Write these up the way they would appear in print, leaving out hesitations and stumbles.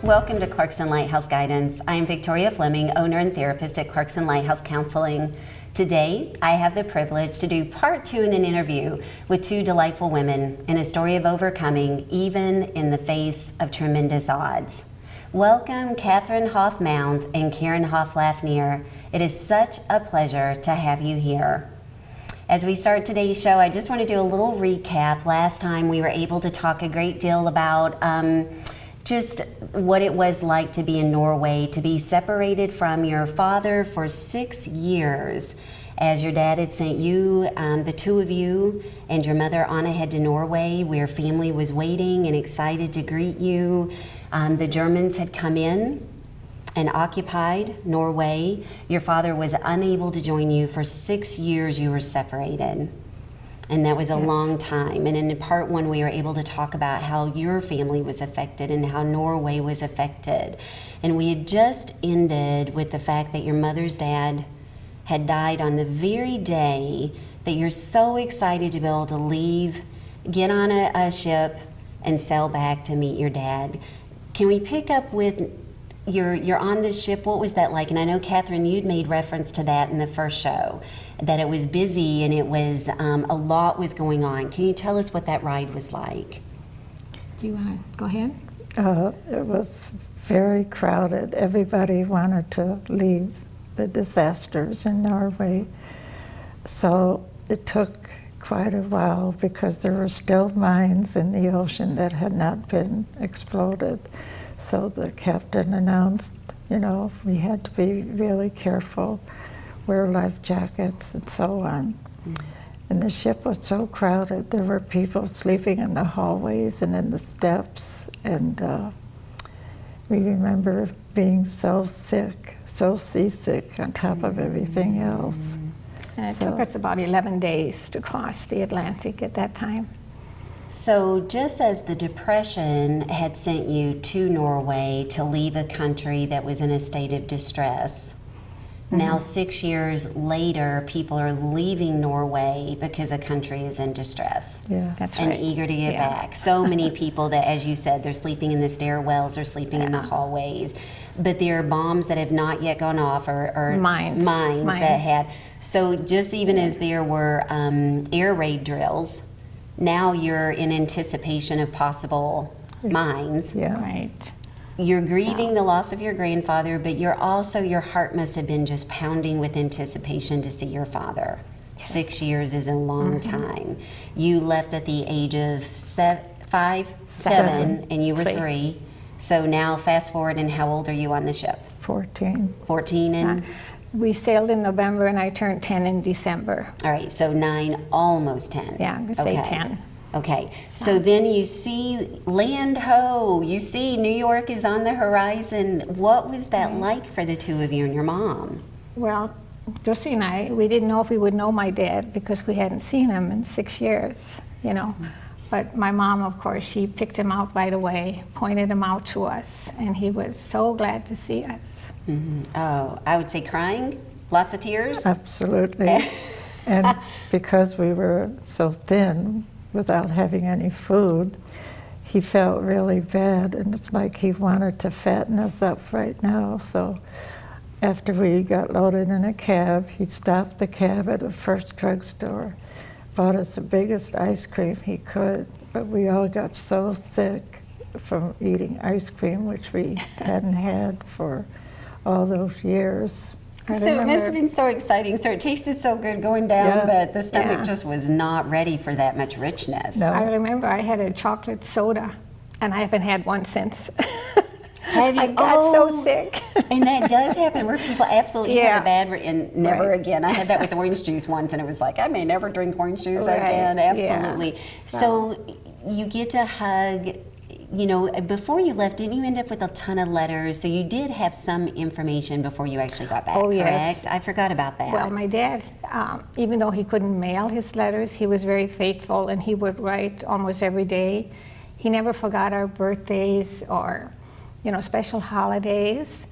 Welcome to Clarkston Lighthouse Guidance. I am Victoria Fleming, owner and therapist at Clarkston Lighthouse Counseling. Today, I have the privilege to do part 2 in an interview with 2 delightful women in a story of overcoming even in the face of tremendous odds. Welcome Catherine Hoff-Mount and Karen Hoff-Lafnier. It is such a pleasure to have you here. As we start today's show, I just want to do a little recap. Last time we were able to talk a great deal about just what it was like to be in Norway, to be separated from your father for 6 years, as your dad had sent you, the 2 of you and your mother on ahead to Norway, where family was waiting and excited to greet you. The Germans had come in and occupied Norway. Your father was unable to join you. For 6 years you were separated. And that was a long time. And in part 1, we were able to talk about how your family was affected and how Norway was affected. And we had just ended with the fact that your mother's dad had died on the very day that you're so excited to be able to leave, get on a ship, and sail back to meet your dad. Can we pick up with you're on this ship? What was that like? And I know, Catherine, you'd made reference to that in the first show, that it was busy and it was a lot was going on. Can you tell us what that ride was like? Do you want to go ahead? It was very crowded. Everybody wanted to leave the disasters in Norway. So it took quite a while because there were still mines in the ocean that had not been exploded. So the captain announced, we had to be really careful, wear life jackets and so on. Mm-hmm. And the ship was so crowded, there were people sleeping in the hallways and in the steps. And we remember being so sick, so seasick on top of everything else. And it took us about 11 days to cross the Atlantic at that time. So just as the Depression had sent you to Norway to leave a country that was in a state of distress, now 6 years later, people are leaving Norway because a country is in distress. Yeah, that's and right. Eager to get back. So many people that, as you said, they're sleeping in the stairwells, they're sleeping in the hallways. But there are bombs that have not yet gone off, or mines that had. So just even as there were air raid drills, now you're in anticipation of possible mines. Yeah. Right. You're grieving the loss of your grandfather, but your heart must have been just pounding with anticipation to see your father. Yes. 6 years is a long time. You left at the age of 7, and you were 3. So now fast forward, and how old are you on the ship? 14. 14 and... We sailed in November and I turned 10 in December. All right, so 9, almost 10. Yeah, I'm going to say 10. Okay, so then you see land ho, you see New York is on the horizon. What was that like for the 2 of you and your mom? Well, Josie and I, we didn't know if we would know my dad because we hadn't seen him in 6 years, But my mom, of course, she picked him out right away, pointed him out to us, and he was so glad to see us. Mm-hmm. Oh, I would say crying? Lots of tears? Absolutely. And because we were so thin, without having any food, he felt really bad, and it's like he wanted to fatten us up right now. So after we got loaded in a cab, he stopped the cab at the first drugstore, bought us the biggest ice cream he could, but we all got so sick from eating ice cream, which we hadn't had for all those years. So it must have been so exciting. So it tasted so good going down, but the stomach just was not ready for that much richness. No. I remember I had a chocolate soda, and I haven't had one since. Have you? I got so sick. And that does happen where people absolutely have a bad, and never again. I had that with orange juice once, and it was like, I may never drink orange juice again. Absolutely. Yeah. So you get to hug. Before you left, didn't you end up with a ton of letters? So you did have some information before you actually got back, correct? Yes. I forgot about that. Well, my dad, even though he couldn't mail his letters, he was very faithful, and he would write almost every day. He never forgot our birthdays or, special holidays.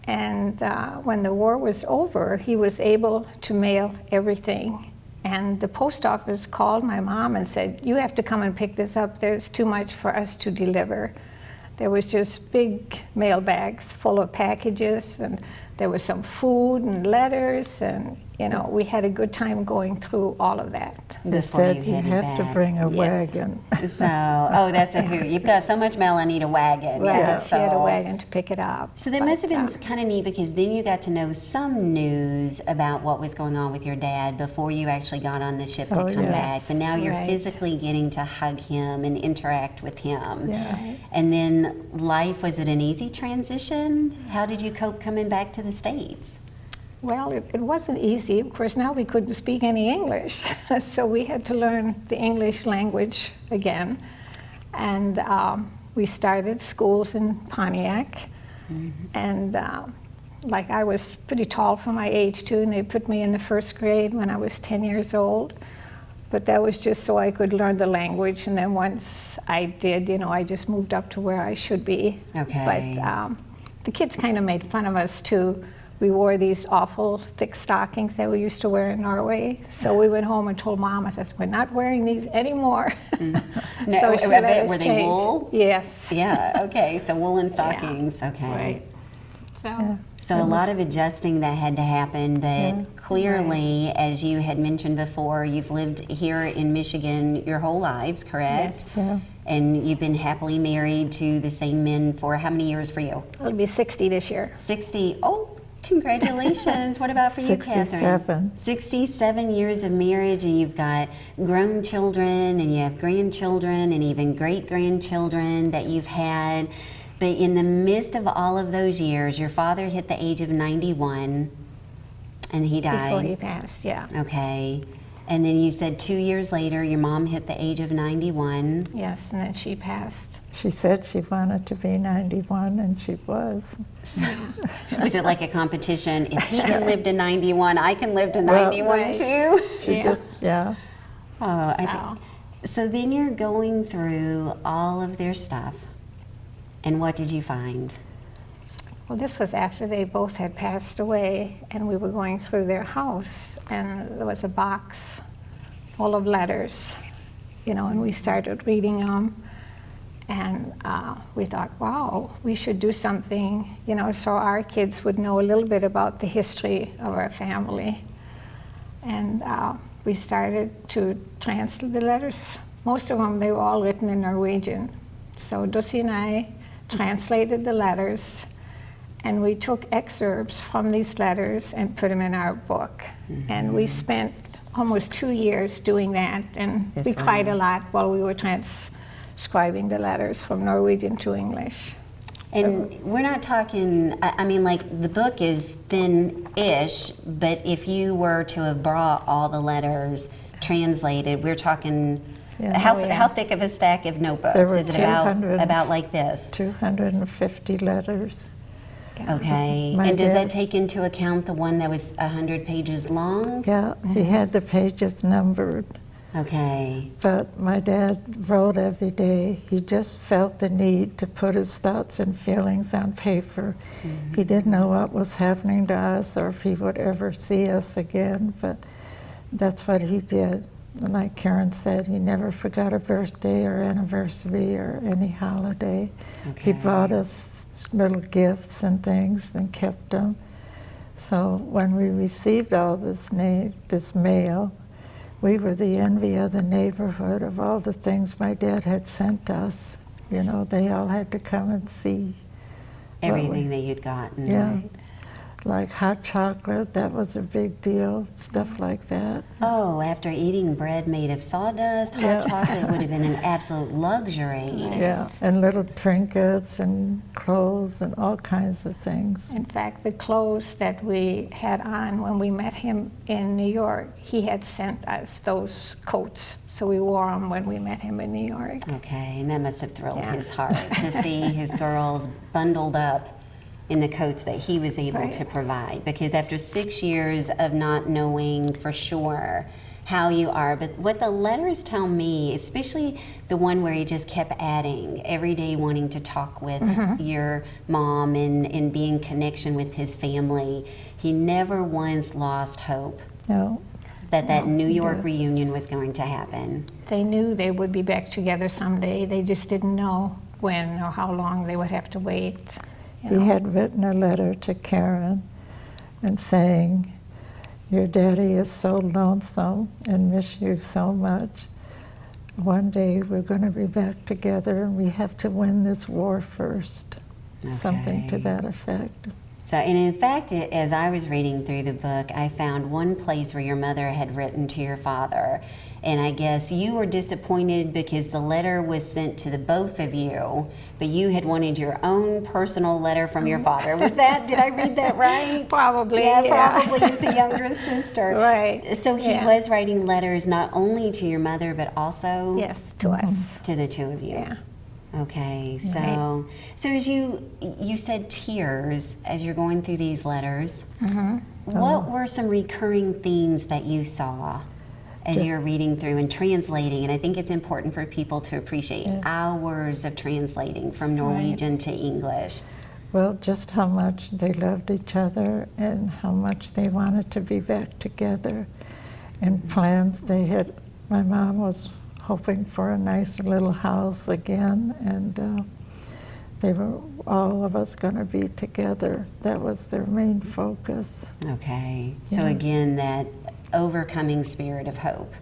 And when the war was over, he was able to mail everything. And the post office called my mom and said, "You have to come and pick this up. There's too much for us to deliver." there was just big mail bags full of packages, and there was some food and letters, and we had a good time going through all of that. They said you have to bring a wagon. So, that's a hoot. You've got so much mail, I need a wagon. Right, Yeah, she had a wagon to pick it up. So that must have been kind of neat, because then you got to know some news about what was going on with your dad before you actually got on the ship to come back. But now you're physically getting to hug him and interact with him. Yeah. And then life, was it an easy transition? How did you cope coming back to the States? Well, it wasn't easy. Of course, now we couldn't speak any English, so we had to learn the English language again. And we started schools in Pontiac, and like I was pretty tall for my age too, and they put me in the first grade when I was 10 years old. But that was just so I could learn the language, and then once I did, I just moved up to where I should be. Okay. But the kids kind of made fun of us too. We wore these awful thick stockings that we used to wear in Norway. So we went home and told Mom, I said, we're not wearing these anymore. No, So she let us were they change. wool? Yes. Yeah, okay, so woolen stockings, okay. Right. So a lot of adjusting that had to happen, but clearly, as you had mentioned before, you've lived here in Michigan your whole lives, correct? Yes. Yeah. And you've been happily married to the same men for how many years for you? It'll be 60 this year. 60. Oh, congratulations. What about for you, Catherine? 67. 67 years of marriage, and you've got grown children, and you have grandchildren, and even great-grandchildren that you've had. But in the midst of all of those years, your father hit the age of 91, and he died. Before he passed, yeah. Okay. And then you said 2 years later, your mom hit the age of 91. Yes, and then she passed. She said she wanted to be 91, and she was. Was it like a competition? If he can live to 91, I can live to Well, 91 right. too? She just, Oh, Wow. So then you're going through all of their stuff, and what did you find? Well, this was after they both had passed away, and we were going through their house, and there was a box full of letters, and we started reading them, and we thought, wow, we should do something, so our kids would know a little bit about the history of our family. And we started to translate the letters. Most of them, they were all written in Norwegian. So Dussi and I translated the letters, and we took excerpts from these letters and put them in our book. And we spent almost 2 years doing that, and we cried a lot while we were transcribing the letters from Norwegian to English. And we're not talking, I mean, like, the book is thin-ish, but if you were to have brought all the letters translated, we're talking, how thick of a stack of notebooks? There were Is it about like this? 250 letters. Okay. My And does dad- that take into account the one that was 100 pages long? Yeah, he had the pages numbered. Okay. But my dad wrote every day. He just felt the need to put his thoughts and feelings on paper. He didn't know what was happening to us or if he would ever see us again, but that's what he did. And like Karen said, he never forgot a birthday or anniversary or any holiday. He brought us little gifts and things and kept them. So when we received all this mail, we were the envy of the neighborhood of all the things my dad had sent us. They all had to come and see. Everything that you'd gotten. Yeah. Right? Like hot chocolate, that was a big deal, stuff like that. Oh, after eating bread made of sawdust, hot chocolate would have been an absolute luxury. Yeah, and little trinkets and clothes and all kinds of things. In fact, the clothes that we had on when we met him in New York, he had sent us those coats. So we wore them when we met him in New York. Okay, and that must have thrilled his heart to see his girls bundled up in the coats that he was able to provide. Because after 6 years of not knowing for sure how you are, but what the letters tell me, especially the one where he just kept adding, every day wanting to talk with your mom and be in connection with his family, he never once lost hope No. that New York reunion was going to happen. They knew they would be back together someday. They just didn't know when or how long they would have to wait. You He know. had written a letter to Karen and saying, "Your daddy is so lonesome and miss you so much. One day we're going to be back together and we have to win this war first." Something to Okay. that effect. So, and in fact, as I was reading through the book, I found one place where your mother had written to your father. And I guess you were disappointed because the letter was sent to the both of you, but you had wanted your own personal letter from your father. Was that, did I read that right? Probably, Yeah, yeah. probably as the younger sister. Right, So he yeah. was writing letters not only to your mother, but also Yes, to us. to the two of you. Yeah. Okay, so as you said tears as you're going through these letters. What were some recurring themes that you saw as you're reading through and translating? And I think it's important for people to appreciate hours of translating from Norwegian to English. Well, just how much they loved each other and how much they wanted to be back together. And plans they had, my mom was hoping for a nice little house again, and they were all of us going to be together. That was their main focus. Okay, so Yeah. again, that overcoming spirit of hope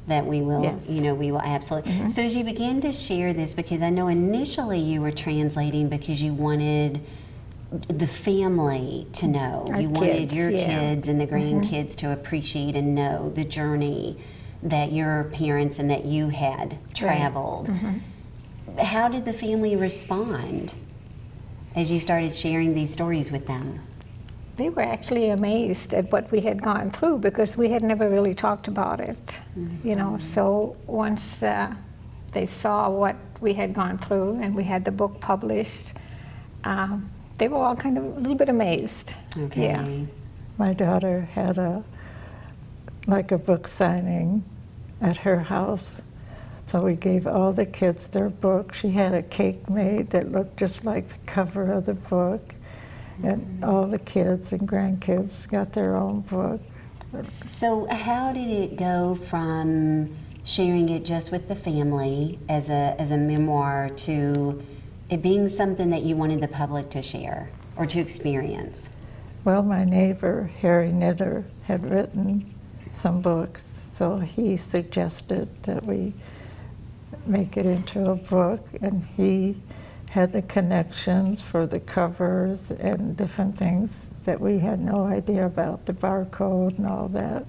that we will, Yes. we will absolutely. So as you begin to share this, because I know initially you were translating because you wanted the family to know. Our You wanted kids, your yeah. kids and the grandkids to appreciate and know the journey that your parents and that you had traveled. How did the family respond as you started sharing these stories with them? They were actually amazed at what we had gone through because we had never really talked about it, you know. So once they saw what we had gone through and we had the book published, they were all kind of a little bit amazed. Okay. Yeah. My daughter had a book signing at her house. So we gave all the kids their book. She had a cake made that looked just like the cover of the book. And all the kids and grandkids got their own book. So how did it go from sharing it just with the family as a memoir to it being something that you wanted the public to share or to experience? Well, my neighbor, Harry Knitter, had written some books, so he suggested that we make it into a book, and he had the connections for the covers and different things that we had no idea about, the barcode and all that.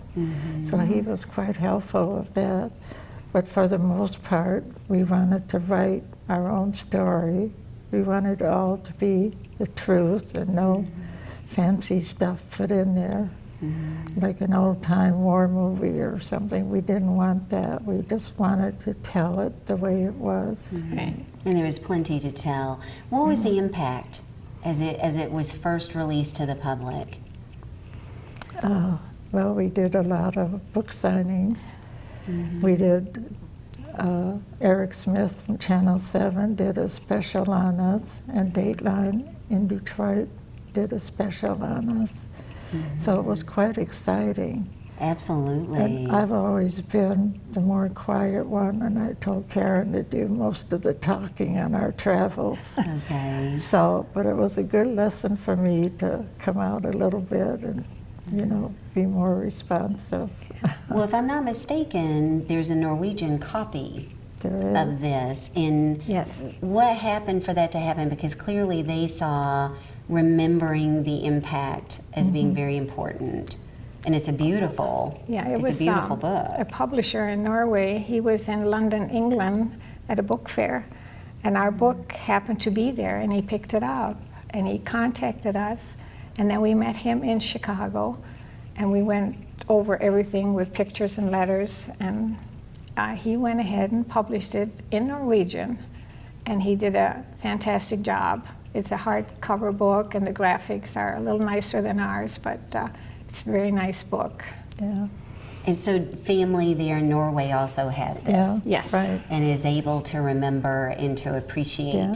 So he was quite helpful with that. But for the most part, we wanted to write our own story. We wanted it all to be the truth and no fancy stuff put in there, like an old-time war movie or something. We didn't want that. We just wanted to tell it the way it was. Right. And there was plenty to tell. What was the impact as it was first released to the public? Well, we did a lot of book signings. We did, Eric Smith from Channel 7 did a special on us, and Dateline in Detroit did a special on us. So it was quite exciting. Absolutely. And I've always been the more quiet one, and I told Karen to do most of the talking on our travels. Okay. So, but it was a good lesson for me to come out a little bit and, be more responsive. Well, if I'm not mistaken, there's a Norwegian copy There is. of this. And Yes. what happened for that to happen? Because clearly they saw remembering the impact as being very important. And it's a beautiful, Yeah, it's a beautiful book. a publisher in Norway. He was in London, England at a book fair, and our book happened to be there, and he picked it up, and he contacted us, and then we met him in Chicago, and we went over everything with pictures and letters, and he went ahead and published it in Norwegian, and he did a fantastic job. It's a hardcover book, and the graphics are a little nicer than ours, but it's a very nice book. Yeah. And so family there in Norway also has this. Yeah. Yes. Right. And is able to remember and to appreciate Yeah.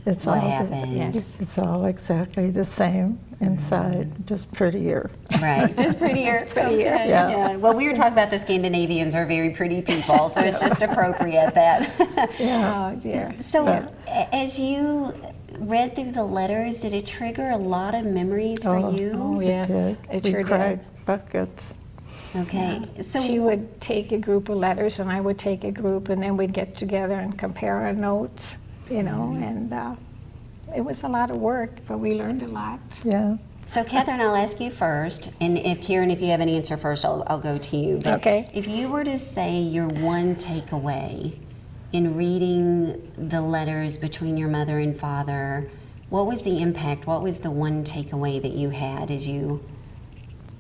It's what all happened. Yes. It's all exactly the same inside, just prettier. Right, just prettier. Prettier. Okay, Yeah. Well, we were talking about the Scandinavians are very pretty people, so it's just appropriate that. Oh dear. So, Yeah. as you read through the letters, did it trigger a lot of memories for Oh you? yes, it We sure cried did. buckets. Okay, so She would take a group of letters and I would take a group and then we'd get together and compare our notes, you know, and it was a lot of work, but we learned a lot. Yeah. So, Catherine, I'll ask you first, and if Karen, if you have an answer first, I'll go to you. But Okay. if you were to say your one takeaway in reading the letters between your mother and father, what was the impact? What was the one takeaway that you had as you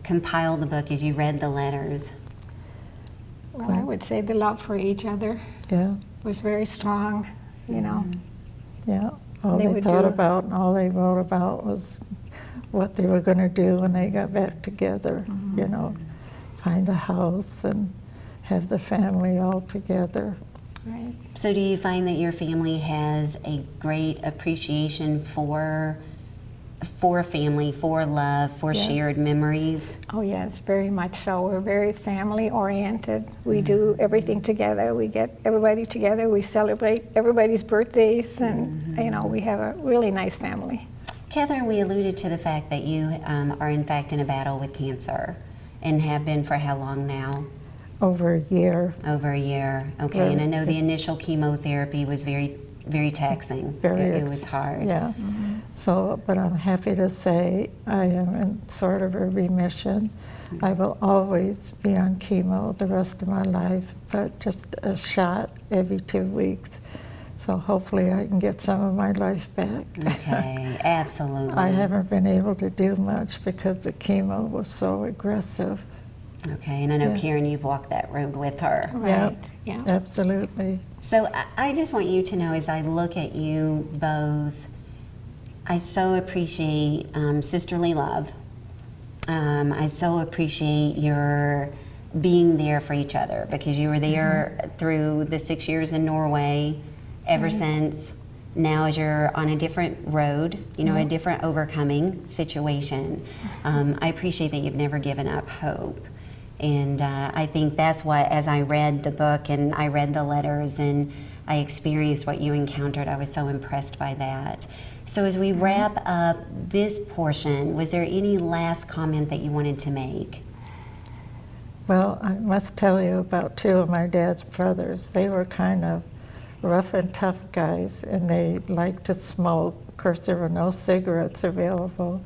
compiled the book, as you read the letters? Well, I would say the love for each other Yeah. was very strong, you know. Yeah. All They they would thought do- about and all they wrote about was what they were going to do when they got back together, you know, find a house and have the family all together. Right. So do you find that your family has a great appreciation for family, for love, for Yeah. shared memories? Oh yes, very much so. We're very family oriented. We do everything together. We get everybody together. We celebrate everybody's birthdays, and you know, we have a really nice family. Catherine, we alluded to the fact that you are in fact in a battle with cancer and have been for how long now? Over a year, Over a year. Okay, Very and I know the good. initial chemotherapy was very, very taxing. It was hard. Yeah. So, but I'm happy to say I am in sort of a remission. I will always be on chemo the rest of my life, but just a shot every 2 weeks. So hopefully I can get some of my life back. Okay, absolutely. I haven't been able to do much because the chemo was so aggressive. Okay, and I know Yeah. Karen, you've walked that road with her. Right. Yeah. Absolutely. So I just want you to know, as I look at you both, I so appreciate sisterly love. I so appreciate your being there for each other, because you were there through the 6 years in Norway, ever since. Now as you're on a different road, you know, a different overcoming situation, I appreciate that you've never given up hope. And I think that's why, as I read the book and I read the letters and I experienced what you encountered, I was so impressed by that. So as we wrap up this portion, was there any last comment that you wanted to make? Well, I must tell you about 2 of my dad's brothers. They were kind of rough and tough guys, and they liked to smoke. Of course, there were no cigarettes available.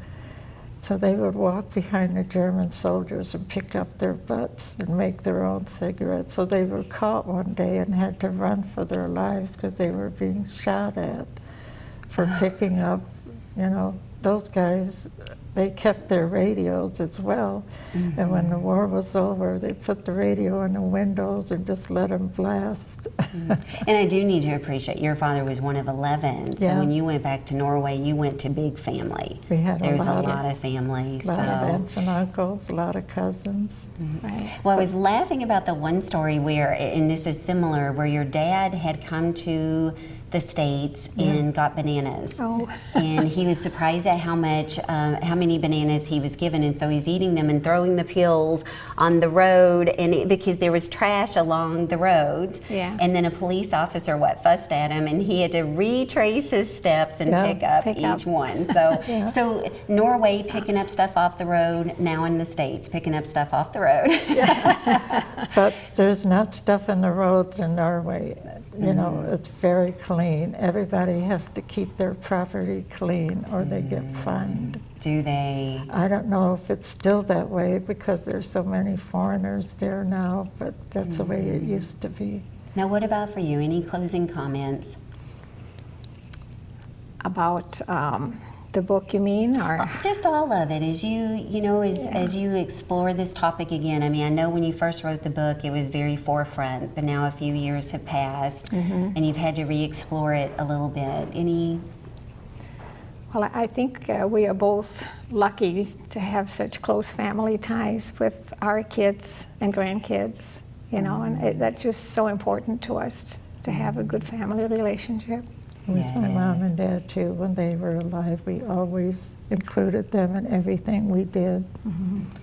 So they would walk behind the German soldiers and pick up their butts and make their own cigarettes. So they were caught one day and had to run for their lives because they were being shot at for picking up, you know, those guys. They kept their radios as well. And when the war was over, they put the radio in the windows and just let them blast. And I do need to appreciate your father was one of 11. So Yeah. when you went back to Norway, you went to big family. We had There's a lot of family. A lot of So aunts and uncles, a lot of cousins. Right. well, I was laughing about the one story where, and this is similar, where your dad had come to the States and got bananas. Oh. And he was surprised at how many bananas he was given, and so he's eating them and throwing the peels on the road, and because there was trash along the roads. Yeah. And then a police officer fussed at him, and he had to retrace his steps and Yeah. pick up each one. So, Yeah. so Norway picking up stuff off the road, now in the States picking up stuff off the road. But there's not stuff in the roads in Norway. You know, it's very clean. Everybody has to keep their property clean or they get fined. Do they? I don't know if it's still that way because there's so many foreigners there now, but that's the way it used to be. Now, what about for you? Any closing comments? About the book, you mean, or? Just all of it, as as you explore this topic again. I mean, I know when you first wrote the book, it was very forefront, but now a few years have passed, and you've had to re-explore it a little bit. Any? Well, I think we are both lucky to have such close family ties with our kids and grandkids, you know, and that's just so important to us to have a good family relationship. with Yeah, my it mom is. and dad too. When they were alive, we always included them in everything we did.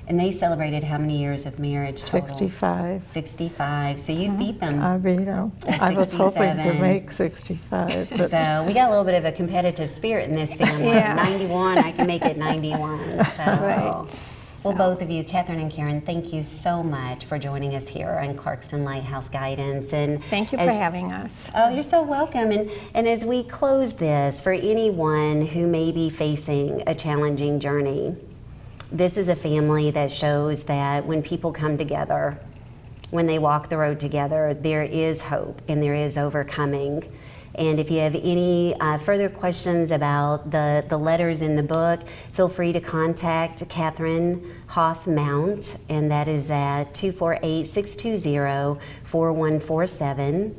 And they celebrated how many years of marriage total? 65. 65. So you beat them. I mean, At I was hoping to 67. make 65, but So we got a little bit of a competitive spirit in this family. Yeah. 91, I can make it 91. So. Right. Well, both of you, Catherine and Karen, thank you so much for joining us here on Clarkston Lighthouse Guidance. And Thank you for having us. Oh, you're so welcome. And as we close this, for anyone who may be facing a challenging journey, this is a family that shows that when people come together, when they walk the road together, there is hope and there is overcoming. And if you have any further questions about the letters in the book, feel free to contact Catherine Hoff-Mount, and that is at 248-620-4147.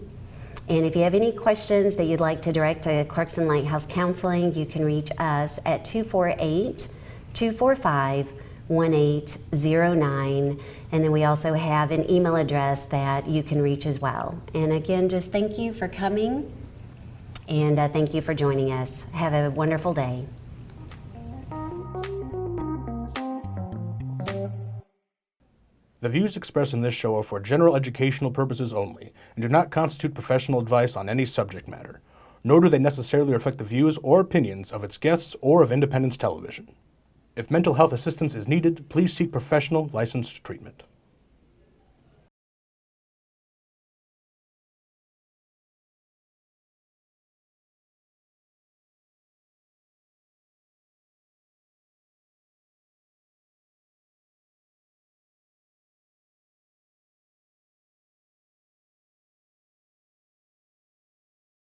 And if you have any questions that you'd like to direct to Clarkston Lighthouse Counseling, you can reach us at 248-245-1809. And then we also have an email address that you can reach as well. And again, just thank you for coming. And thank you for joining us. Have a wonderful day. The views expressed in this show are for general educational purposes only and do not constitute professional advice on any subject matter, nor do they necessarily reflect the views or opinions of its guests or of Independence Television. If mental health assistance is needed, please seek professional licensed treatment.